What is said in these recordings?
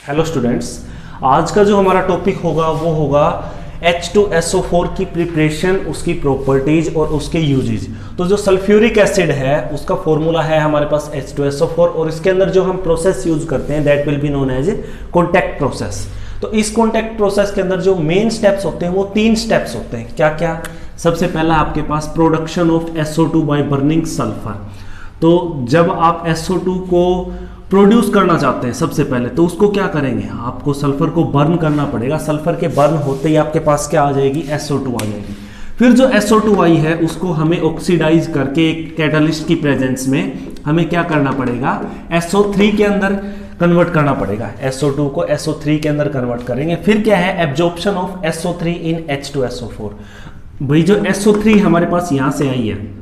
Hello students, आज का जो हमारा टॉपिक होगा वो होगा H2SO4 की प्रिपरेशन, उसकी प्रॉपर्टीज और उसके यूजेज। तो जो सल्फ्यूरिक एसिड है उसका फॉर्मूला है हमारे पास H2SO4 और इसके अंदर जो हम प्रोसेस यूज करते हैं that will be known as contact process. तो इस कॉन्टैक्ट प्रोसेस के अंदर जो मेन स्टेप्स होते हैं वो 3 स्टेप्स होते हैं। क्या क्या? सबसे पहला आपके पास production of SO2 by burning sulphur. तो जब आप SO2 को प्रोड्यूस करना चाहते हैं सबसे पहले तो उसको क्या करेंगे, आपको सल्फर को बर्न करना पड़ेगा। सल्फर के बर्न होते ही आपके पास क्या आ जाएगी, SO2 आ जाएगी। फिर जो SO2 आई है उसको हमें ऑक्सीडाइज करके एक कैटलिस्ट की प्रेजेंस में हमें क्या करना पड़ेगा, SO3 के अंदर कन्वर्ट करना पड़ेगा। SO2 को SO3 के अंदर कन्वर्ट करेंगे। फिर क्या है, absorption of SO3 in H2SO4। भाई जो SO3 हमारे पास यहाँ से आई है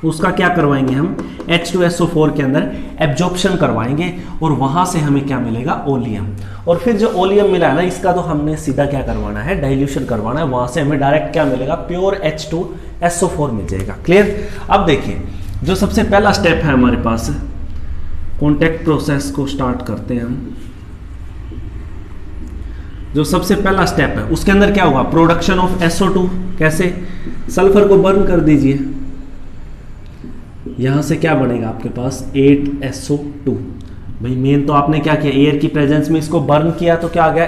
उसका क्या करवाएंगे हम, H2SO4 के अंदर एब्जॉर्प्शन करवाएंगे और वहां से हमें क्या मिलेगा, ओलियम। और फिर जो ओलियम मिला है ना, इसका तो हमने सीधा क्या करवाना है, डाइल्यूशन करवाना है। वहां से हमें डायरेक्ट क्या मिलेगा, प्योर H2SO4 मिल जाएगा। क्लियर? अब देखिए जो सबसे पहला स्टेप है हमारे पास, कॉन्टैक्ट प्रोसेस को स्टार्ट करते हैं हम। जो सबसे पहला स्टेप है उसके अंदर क्या होगा, प्रोडक्शन ऑफ SO2। कैसे? सल्फर को बर्न कर दीजिए, यहां से क्या बनेगा आपके पास 8SO2। भाई मेन तो आपने क्या किया, एयर की प्रेजेंस में इसको बर्न किया तो क्या आ गया,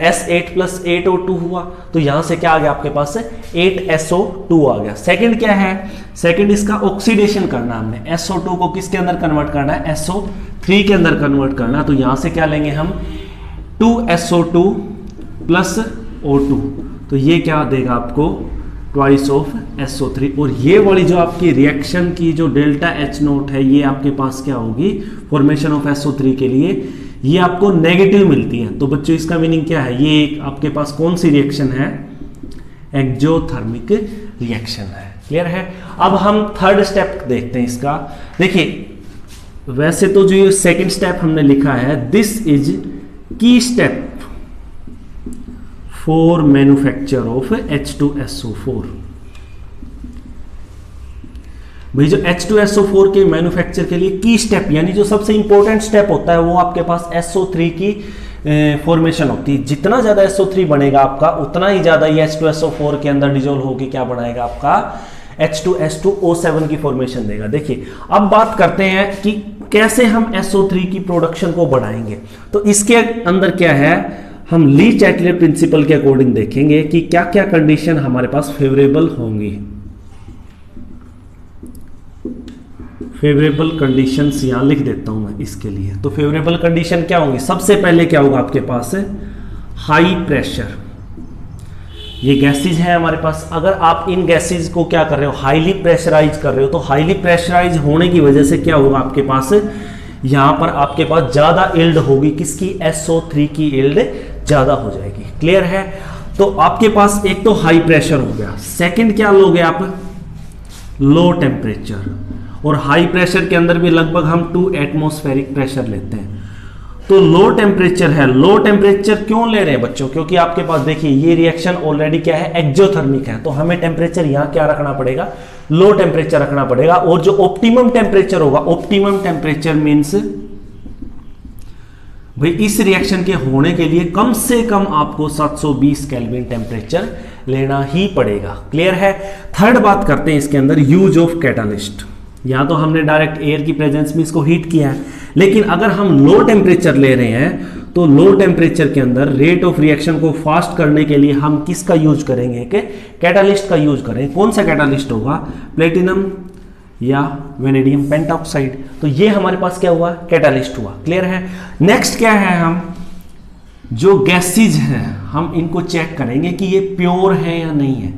S8 + 8O2 हुआ। तो यहां से क्या आ गया आपके पास 8SO2 आ गया। सेकंड क्या है, सेकंड इसका ऑक्सीडेशन करना हमने, SO2 को किसके अंदर कन्वर्ट करना है, SO3 के अंदर कन्वर्ट करना। तो यहां से क्या लेंगे हम 2SO2 + O2। तो ये क्या देगा आपको, ट्वाइस ऑफ SO3। और ये वाली जो आपकी रिएक्शन की जो डेल्टा H0 है ये आपके पास क्या होगी, फॉर्मेशन ऑफ SO3 के लिए ये आपको नेगेटिव मिलती है। तो बच्चों इसका मीनिंग क्या है, ये एक आपके पास कौन सी रिएक्शन है, एक्सोथर्मिक रिएक्शन है। क्लियर है? अब हम थर्ड स्टेप देखते हैं इसका। देखिए वैसे तो जो ये सेकेंड स्टेप हमने लिखा है, दिस इज की step for manufacture of H2SO4। भाई जो H2SO4 के मैन्युफैक्चर के लिए की स्टेप यानी जो सबसे इंपॉर्टेंट स्टेप होता है वो आपके पास SO3 की फॉर्मेशन होती है। जितना ज्यादा SO3 बनेगा आपका उतना ही ज्यादा ये H2SO4 के अंदर डिजोल्व होकर क्या बनाएगा आपका H2S2O7 की फॉर्मेशन देगा। देखिए अब बात करते हैं कि कैसे हम SO3 की प्रोडक्शन को बढ़ाएंगे। तो इसके अंदर क्या है, हम ली चैटलेट प्रिंसिपल के अकॉर्डिंग देखेंगे कि क्या क्या कंडीशन हमारे पास फेवरेबल होंगी। फेवरेबल कंडीशंस यहां लिख देता हूं मैं इसके लिए। तो फेवरेबल कंडीशन क्या होंगी, सबसे पहले क्या होगा आपके पास हाई प्रेशर। ये गैसेज है हमारे पास, अगर आप इन गैसेज को क्या कर रहे हो, हाईली प्रेशराइज कर रहे हो, तो हाईली प्रेशराइज होने की वजह से क्या होगा आपके पास, यहां पर आपके पास ज्यादा इल्ड होगी, किसकी, SO3 की इल्ड ज्यादा हो जाएगी। क्लियर है? तो आपके पास एक तो हाई प्रेशर हो गया, सेकंड क्या लोगे आप, लो टेम्परेचर। और हाई प्रेशर के अंदर भी लगभग हम 2 एटमॉस्फेरिक प्रेशर लेते हैं। तो लो टेम्परेचर है, लो टेम्परेचर क्यों ले रहे हैं बच्चों, क्योंकि आपके पास देखिए ये रिएक्शन ऑलरेडी क्या है, एक्सोथर्मिक है। तो हमें टेम्परेचर यहां क्या रखना पड़ेगा, लो टेम्परेचर रखना पड़ेगा। और जो ऑप्टिमम टेम्परेचर होगा, ऑप्टिमम टेम्परेचर मींस भाई इस रिएक्शन के होने के लिए कम से कम आपको 720 केल्विन टेम्परेचर लेना ही पड़ेगा। क्लियर है? थर्ड बात करते हैं इसके अंदर यूज ऑफ कैटालिस्ट। यहां तो हमने डायरेक्ट एयर की प्रेजेंस में इसको हीट किया है, लेकिन अगर हम लो टेम्परेचर ले रहे हैं तो लो टेम्परेचर के अंदर रेट ऑफ रिएक्शन को फास्ट करने के लिए हम किसका यूज करेंगे, कि कैटालिस्ट का यूज करेंगे। कौन सा कैटालिस्ट होगा, प्लेटिनम या वेनेडियम पेंटॉक्साइड। तो ये हमारे पास क्या हुआ, कैटालिस्ट हुआ। क्लियर है? नेक्स्ट क्या है, हम जो गैसेज हैं हम इनको चेक करेंगे कि ये प्योर है या नहीं है।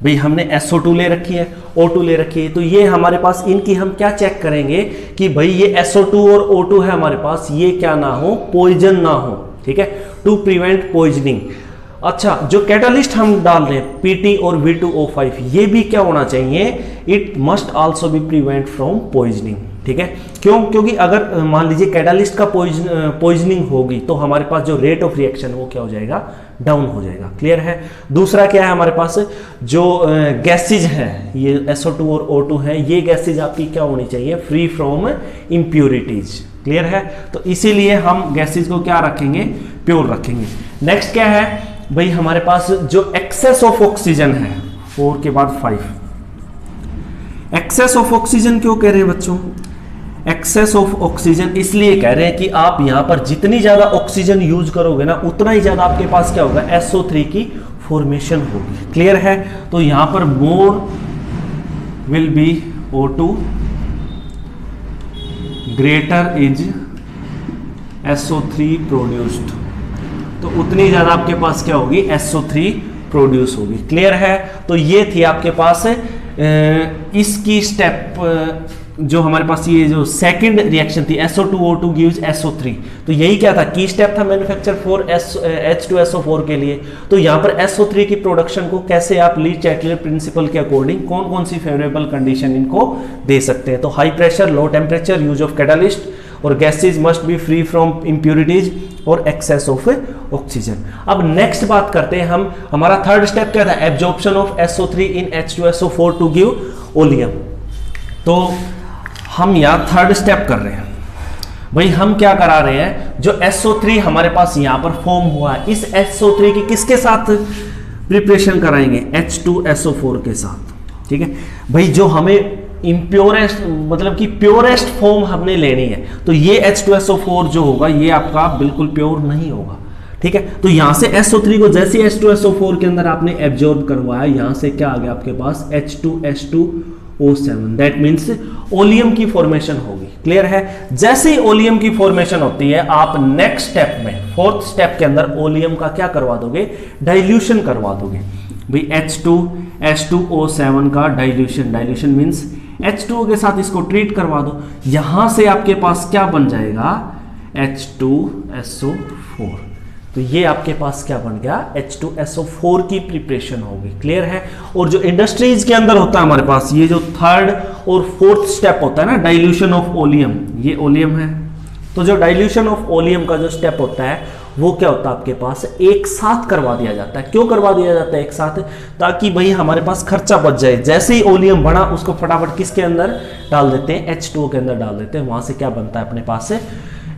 भाई हमने SO2 ले रखी है, O2 ले रखी है, तो ये हमारे पास इनकी हम क्या चेक करेंगे कि भाई ये SO2 और O2 है हमारे पास, ये क्या ना हो, पॉइजन ना हो। ठीक है, टू प्रिवेंट पॉइजनिंग। अच्छा, जो कैटालिस्ट हम डाल रहे हैं PT और V2O5, ये भी क्या होना चाहिए, it must also be prevent from poisoning. ठीक है, क्यों, क्योंकि अगर मान लीजिए कैटालिस्ट का पॉइजनिंग होगी तो हमारे पास जो रेट ऑफ रिएक्शन वो क्या हो जाएगा, डाउन हो जाएगा। क्लियर है? दूसरा क्या है हमारे पास, जो गैसेज हैं ये SO2 और O2 है, ये गैसेज आपकी क्या होनी चाहिए, फ्री फ्रॉम इम्प्यूरिटीज। क्लियर है? तो इसीलिए हम गैसेज को क्या रखेंगे, प्योर रखेंगे। नेक्स्ट क्या है भाई, हमारे पास जो एक्सेस ऑफ ऑक्सीजन है, 4 के बाद 5। एक्सेस ऑफ ऑक्सीजन क्यों कह रहे हैं बच्चों? एक्सेस ऑफ ऑक्सीजन इसलिए कह रहे हैं कि आप यहां पर जितनी ज्यादा ऑक्सीजन यूज करोगे ना, उतना ही ज्यादा आपके पास क्या होगा, SO3 की फॉर्मेशन होगी। क्लियर है? तो यहां पर more will be O2, greater is SO3 produced, तो उतनी ज्यादा आपके पास क्या होगी, SO3 प्रोड्यूस होगी। क्लियर है? तो ये थी आपके पास इसकी स्टेप, जो हमारे पास ये जो सेकंड रिएक्शन थी, SO2O2 गिव्स SO3, तो यही क्या था, की स्टेप था मैन्युफैक्चर फॉर H2SO4 के लिए। तो यहाँ पर SO3 की प्रोडक्शन को कैसे आप ली चैटलर प्रिंसिपल के अकॉर्डिंग कौन कौन सी फेवरेबल कंडीशन इनको दे सकते हैं? तो high pressure, low temperature, use of catalyst, और gases must be free from impurities, और एक्सेस ऑफ ऑक्सीजन। अब नेक्स्ट बात करते हैं हम, हमारा थर्ड स्टेप क्या था, absorption of SO3 in H2SO4 to give oleum. तो हम यहाँ थर्ड स्टेप कर रहे हैं भाई, हम क्या करा रहे हैं, जो SO3 हमारे पास यहाँ पर फॉर्म हुआ है, इस SO3 की किसके साथ प्रिपरेशन कराएंगे, H2SO4 के साथ। ठीक है भाई, जो हमें इम्प्योरेस्ट मतलब कि प्योरेस्ट फॉर्म हमने लेनी है, तो ये H2SO4 जो होगा ये आपका बिल्कुल प्योर नहीं होगा। ठीक है, तो यहां से SO3 को जैसे H2SO4 के अंदर आपने एब्जॉर्ब करवाया, यहां से क्या आ गया आपके पास, H2S2O7, दैट मीन्स ओलियम की फॉर्मेशन होगी। क्लियर है? जैसे ही ओलियम की फॉर्मेशन होती है, आप नेक्स्ट स्टेप में, फोर्थ स्टेप के अंदर ओलियम का क्या करवा दोगे, डाइल्यूशन करवा दोगे भाई। H2S2O7 का डाइल्यूशन, डाइल्यूशन मीन्स H2O के साथ इसको ट्रीट करवा दो, यहां से आपके पास क्या बन जाएगा, H2SO4। तो ये आपके पास क्या बन गया, H2SO4 की प्रिपरेशन होगी। क्लियर है? और जो इंडस्ट्रीज के अंदर होता है हमारे पास, ये जो थर्ड और फोर्थ स्टेप होता है ना, डाइल्यूशन ऑफ ओलियम, ये ओलियम है, तो जो डाइल्यूशन ऑफ ओलियम का जो स्टेप होता है वो क्या होता है आपके पास, एक साथ करवा दिया जाता है। क्यों करवा दिया जाता है एक साथ, ताकि भाई हमारे पास खर्चा बच जाए। जैसे ही ओलियम बढ़ा, उसको फटाफट किसके अंदर डाल देते हैं, H2O के अंदर डाल देते हैं, वहां से क्या बनता है अपने पास से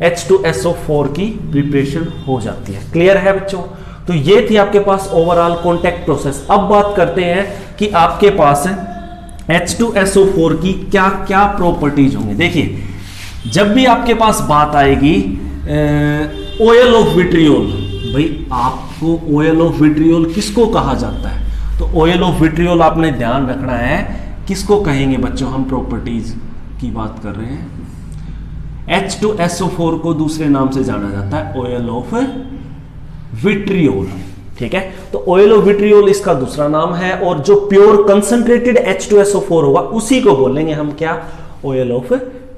H2SO4 की प्रिपरेशन हो जाती है। क्लियर है बच्चों? तो ये थी आपके पास ओवरऑल कॉन्टैक्ट प्रोसेस। अब बात करते हैं कि आपके पास H2SO4 की क्या क्या प्रॉपर्टीज होंगी। देखिए, जब भी आपके पास बात आएगी ऑयल ऑफ विट्रियोल, भाई आपको ऑयल ऑफ विट्रियोल किसको कहा जाता है, तो ऑयल ऑफ विट्रियोल आपने ध्यान रखना है, किसको कहेंगे बच्चों, हम प्रॉपर्टीज की बात कर रहे हैं। H2SO4 को दूसरे नाम से जाना जाता है ऑयल ऑफ विट्रियोल। ठीक है, तो ऑयल ऑफ विट्रियोल इसका दूसरा नाम है, और जो प्योर कंसंट्रेटेड H2SO4 होगा उसी को बोलेंगे हम क्या, ऑयल ऑफ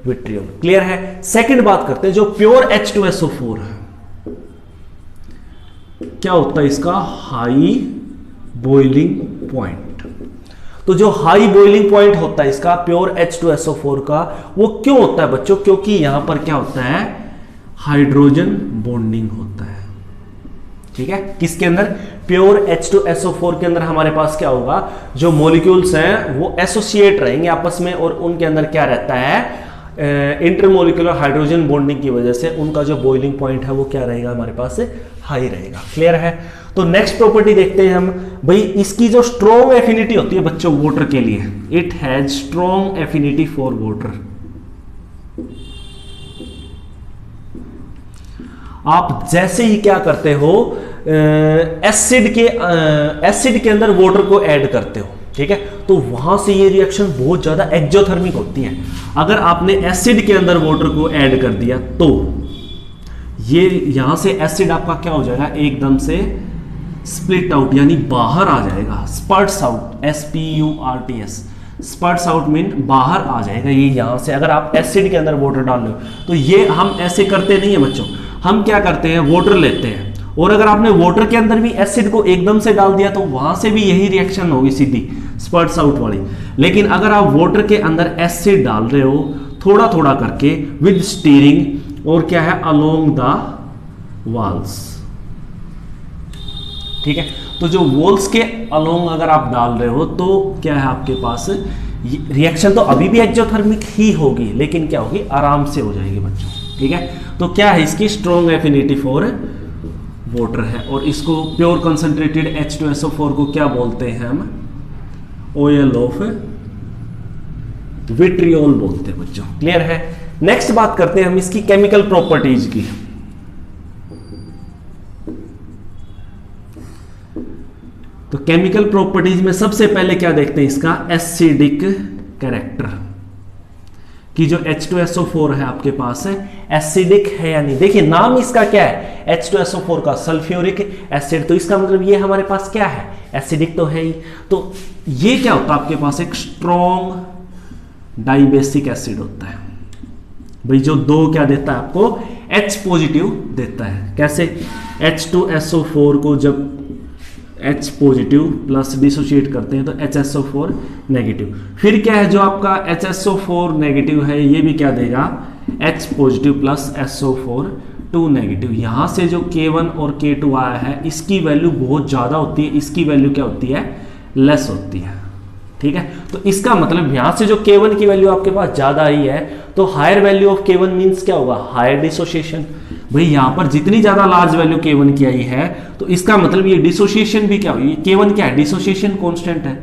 विट्रियोल। क्लियर है? सेकंड बात करते हैं, जो प्योर H2SO4 है क्या होता है इसका, हाई बॉइलिंग पॉइंट। तो जो हाई बॉइलिंग पॉइंट होता है इसका प्योर H2SO4 का, वो क्यों होता है बच्चों, क्योंकि यहां पर क्या होता है, हाइड्रोजन बॉन्डिंग होता है। ठीक है, किसके अंदर, प्योर H2SO4 के अंदर हमारे पास क्या होगा, जो मॉलिक्यूल्स हैं वो एसोसिएट रहेंगे आपस में, और उनके अंदर क्या रहता है, इंटरमोलिकुलर हाइड्रोजन बॉन्डिंग की वजह से उनका जो बॉइलिंग पॉइंट है वो क्या रहेगा हमारे पास से, हाई रहेगा। क्लियर है? तो नेक्स्ट प्रॉपर्टी देखते हैं हम भाई, इसकी जो स्ट्रॉन्ग एफिनिटी होती है बच्चों वाटर के लिए, it has strong affinity for water. आप जैसे ही क्या करते हो, एसिड के अंदर वाटर को ऐड करते हो, ठीक है, तो वहां से ये रिएक्शन बहुत ज्यादा एक्सोथर्मिक होती है। अगर आपने एसिड के अंदर वाटर को ऐड कर दिया तो ये यहां से एसिड आपका क्या हो जाएगा, एकदम से स्प्लिट आउट, यानी बाहर आ जाएगा, sprouts out, SPURTS, sprouts out mean बाहर आ जाएगा ये यहां से। अगर आप एसिड के अंदर वाटर डाल रहे हो तो ये हम ऐसे करते नहीं है बच्चों, हम क्या करते हैं, वाटर लेते हैं, और अगर आपने वाटर के अंदर भी एसिड को एकदम से डाल दिया तो वहां से भी यही रिएक्शन होगी सीधी, स्पर्ट्स आउट वाली। लेकिन अगर आप वाटर के अंदर एसिड डाल रहे हो थोड़ा थोड़ा करके विद स्टीयरिंग, और क्या है, अलोंग द वॉल्स, ठीक है, तो जो वॉल्स के अलोंग अगर आप डाल रहे हो तो क्या है आपके पास, रिएक्शन तो अभी भी एक्सोथर्मिक ही होगी, लेकिन क्या होगी, आराम से हो जाएगी बच्चों। ठीक है, तो क्या है इसकी स्ट्रॉन्ग एफिनिटी फॉर वाटर है। और इसको प्योर कंसंट्रेटेड H2SO4 को क्या बोलते हैं हम, ऑयल ऑफ विट्रियोल बोलते हैं बच्चों। क्लियर है। नेक्स्ट बात करते हैं हम इसकी केमिकल प्रॉपर्टीज की। तो केमिकल प्रॉपर्टीज में सबसे पहले क्या देखते हैं, इसका एसिडिक कैरेक्टर कि जो H2SO4 है आपके पास है एसिडिक है या नहीं। देखिए नाम इसका क्या है, H2SO4 का सल्फ्यूरिक एसिड, तो इसका मतलब ये हमारे पास क्या है, एसिडिक तो है ही। तो ये क्या होता है आपके पास, एक स्ट्रॉन्ग डाइबेसिक एसिड होता है भाई, जो दो क्या देता है आपको, H पॉजिटिव देता है। कैसे, H2SO4 को जब H पॉजिटिव प्लस डिसोशिएट करते हैं तो HSO4 नेगेटिव। फिर क्या है जो आपका HSO4 नेगेटिव है, ये भी क्या देगा, H positive plus SO4 2 negative. यहां से जो K1 और K2 आया है इसकी वैल्यू बहुत ज्यादा होती है, इसकी वैल्यू क्या होती है, लेस होती है। ठीक है, तो इसका मतलब यहां से जो K1 की वैल्यू आपके पास ज्यादा आई है तो higher value of K1 means क्या होगा, हायर डिसोसिएशन। भाई यहां पर जितनी ज्यादा लार्ज वैल्यू K1 की आई है तो इसका मतलब ये डिसोसिएशन भी क्या हुई, K1 क्या है, डिसोसिएशन कांस्टेंट है,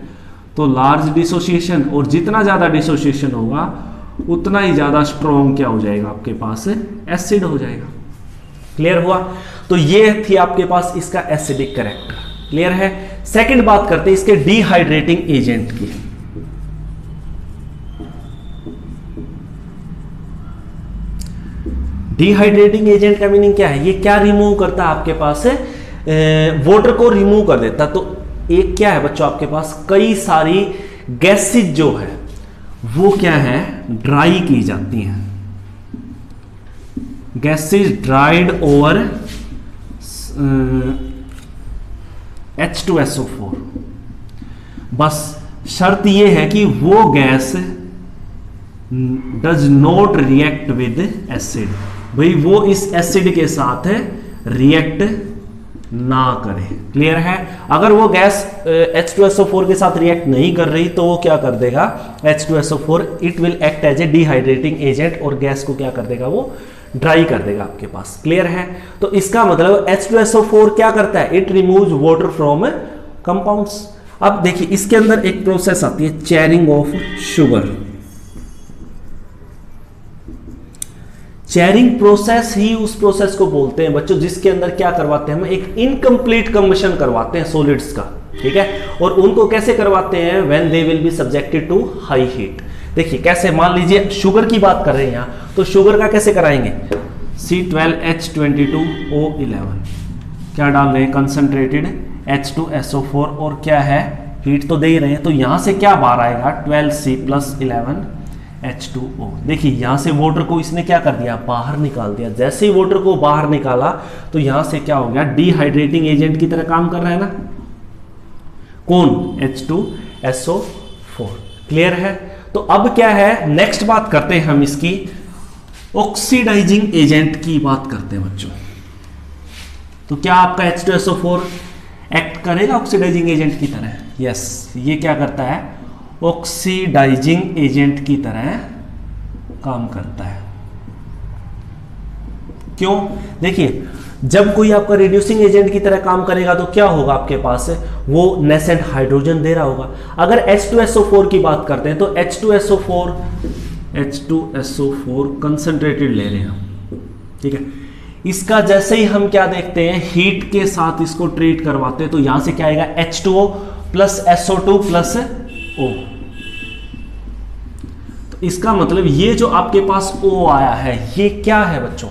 तो लार्ज डिसोसिएशन, और जितना ज्यादा डिसोसिएशन होगा उतना ही ज्यादा स्ट्रॉन्ग क्या हो जाएगा आपके पास, एसिड हो जाएगा। क्लियर हुआ। तो ये थी आपके पास इसका एसिडिक कैरेक्टर। क्लियर है। सेकंड बात करते हैं इसके डिहाइड्रेटिंग एजेंट की। डिहाइड्रेटिंग एजेंट का मीनिंग क्या है, ये क्या रिमूव करता है आपके पास है, वाटर को रिमूव कर देता। तो एक क्या है बच्चों आपके पास, कई सारी गैसेज जो है वो क्या है, ड्राई की जाती हैं, गैसेज ड्राइड ओवर H2SO4। बस शर्त यह है कि वो gas does not react with acid, भाई वो इस एसिड के साथ रिएक्ट ना करे। क्लियर है। अगर वो गैस H2SO4 के साथ रिएक्ट नहीं कर रही तो वो क्या कर देगा, H2SO4 it will act as a dehydrating agent और गैस को क्या कर देगा, वो ड्राई कर देगा आपके पास। क्लियर है। तो इसका मतलब H2SO4 क्या करता है, it removes water from compounds. अब देखिए इसके अंदर एक प्रोसेस आती है charring of sugar. Charring process ही उस प्रोसेस को बोलते हैं बच्चों जिसके अंदर क्या करवाते हैं हम, एक इनकम्प्लीट कंबशन करवाते हैं सॉलिड्स का। ठीक है, और उनको कैसे करवाते हैं, when they will be subjected to high heat. देखिए कैसे, मान लीजिए शुगर की बात कर रहे हैं यहां, तो शुगर का कैसे कराएंगे, C12H22O11 क्या डाल रहे हैं, कंसंट्रेटेड H2SO4 और क्या है, हीट तो दे ही रहे हैं, तो यहां से क्या बाहर आएगा 12C+11H2O। देखिए यहां से वाटर को इसने क्या कर दिया, बाहर निकाल दिया। जैसे ही वाटर को बाहर निकाला तो यहां से क्या हो गया, डिहाइड्रेटिंग एजेंट की तरह काम कर रहा है ना, कौन, H2SO4। क्लियर है। तो अब क्या है, नेक्स्ट बात करते हैं हम इसकी ऑक्सीडाइजिंग एजेंट की बात करते हैं बच्चों। तो क्या आपका H2SO4 एक्ट करेगा ऑक्सीडाइजिंग एजेंट की तरह, यस, ये क्या करता है, ऑक्सीडाइजिंग एजेंट की तरह काम करता है। क्यों, देखिए जब कोई आपका रिड्यूसिंग एजेंट की तरह काम करेगा तो क्या होगा आपके पास, वो नेसेंट हाइड्रोजन दे रहा होगा। अगर H2SO4 की बात करते हैं तो H2SO4 कंसंट्रेटेड ले रहे हैं हम। ठीक है, इसका जैसे ही हम क्या देखते हैं, हीट के साथ इसको ट्रीट करवाते हैं तो यहां से क्या आएगा, H2O plus SO2 plus O। तो इसका मतलब ये जो आपके पास O आया है ये क्या है बच्चों,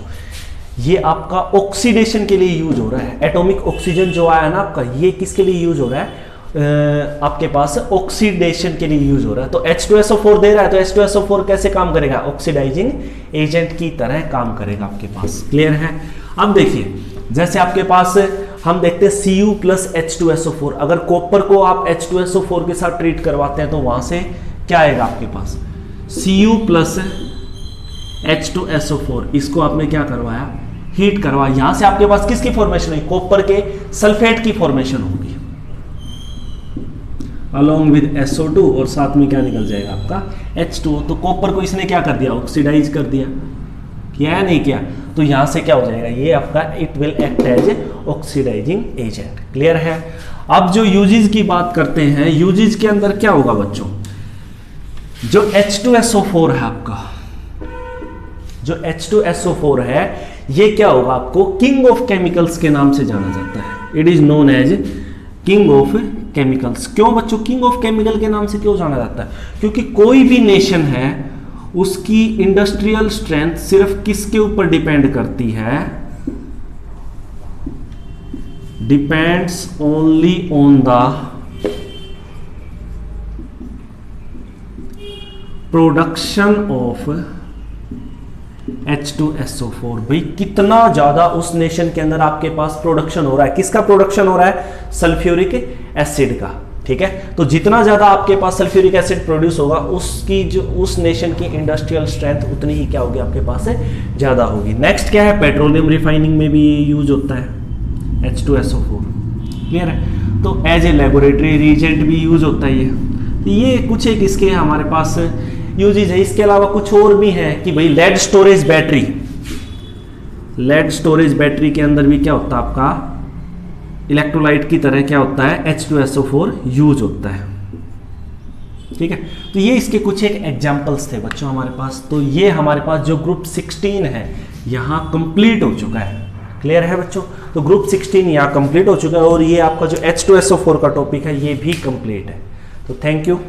ये आपका ऑक्सीडेशन के लिए यूज हो रहा है। एटॉमिक ऑक्सीजन जो आया ना आपका, ये किसके लिए यूज हो रहा है, आपके पास ऑक्सीडेशन के लिए यूज हो रहा है। तो H2SO4 दे रहा है तो H2SO4 कैसे काम करेगा, ऑक्सीडाइजिंग एजेंट की तरह काम करेगा आपके पास। क्लियर है। अब देखिए जैसे आपके पास हम देखते हैं Cu प्लस H2SO4, अगर कॉपर को आप H2SO4 के साथ ट्रीट करवाते हैं तो वहां से क्या आएगा आपके पास, Cu प्लस H2SO4, इसको आपने क्या करवाया, हीट करवाया, यहां से आपके पास किसकी फॉर्मेशन है, कॉपर के सल्फेट की फॉर्मेशन होगी अलॉन्ग विद SO2 और साथ में क्या निकल जाएगा आपका H2O। तो कॉपर को इसने क्या कर दिया, ऑक्सीडाइज कर दिया। किया या नहीं किया, तो यहां से क्या हो जाएगा, ये आपका it will act as oxidising agent. Clear है। अब जो यूजेस की बात करते हैं, यूजेस के अंदर क्या होगा बच्चों, जो H2SO4 है आपका, जो H2SO4 है, ये क्या होगा, आपको किंग ऑफ केमिकल्स के नाम से जाना जाता है। It is known as king of chemicals. क्यों बच्चों किंग ऑफ केमिकल के नाम से क्यों जाना जाता है, क्योंकि कोई भी नेशन है उसकी इंडस्ट्रियल स्ट्रेंथ सिर्फ किसके ऊपर डिपेंड करती है, depends only on the production of H2SO4। भाई कितना ज्यादा उस नेशन के अंदर आपके पास प्रोडक्शन हो रहा है, किसका प्रोडक्शन हो रहा है, सल्फ्यूरिक एसिड का। ठीक है, तो जितना ज्यादा आपके पास सल्फ्यूरिक एसिड प्रोड्यूस होगा, उसकी जो उस नेशन की इंडस्ट्रियल स्ट्रेंथ उतनी ही क्या होगी आपके पास से ज्यादा होगी। नेक्स्ट क्या है, पेट्रोलियम रिफाइनिंग में भी यूज होता है H2SO4। क्लियर है। तो एज ए लेबोरेटरी रीजेंट भी यूज होता है ये कुछ एक इसके हमारे पास यूजेज है। इसके अलावा कुछ और भी है कि भाई lead storage battery, lead storage battery के अंदर भी क्या होता है आपका इलेक्ट्रोलाइट की तरह क्या होता है, H2SO4 यूज होता है। ठीक है, तो ये इसके कुछ एक एग्जांपल्स थे बच्चों हमारे पास। तो ये हमारे पास जो ग्रुप 16 है यहाँ कंप्लीट हो चुका है। क्लियर है बच्चों, तो ग्रुप 16 यहाँ कंप्लीट हो चुका है और ये आपका जो H2SO4 का टॉपिक है ये भी कंप्लीट है। तो थैंक यू।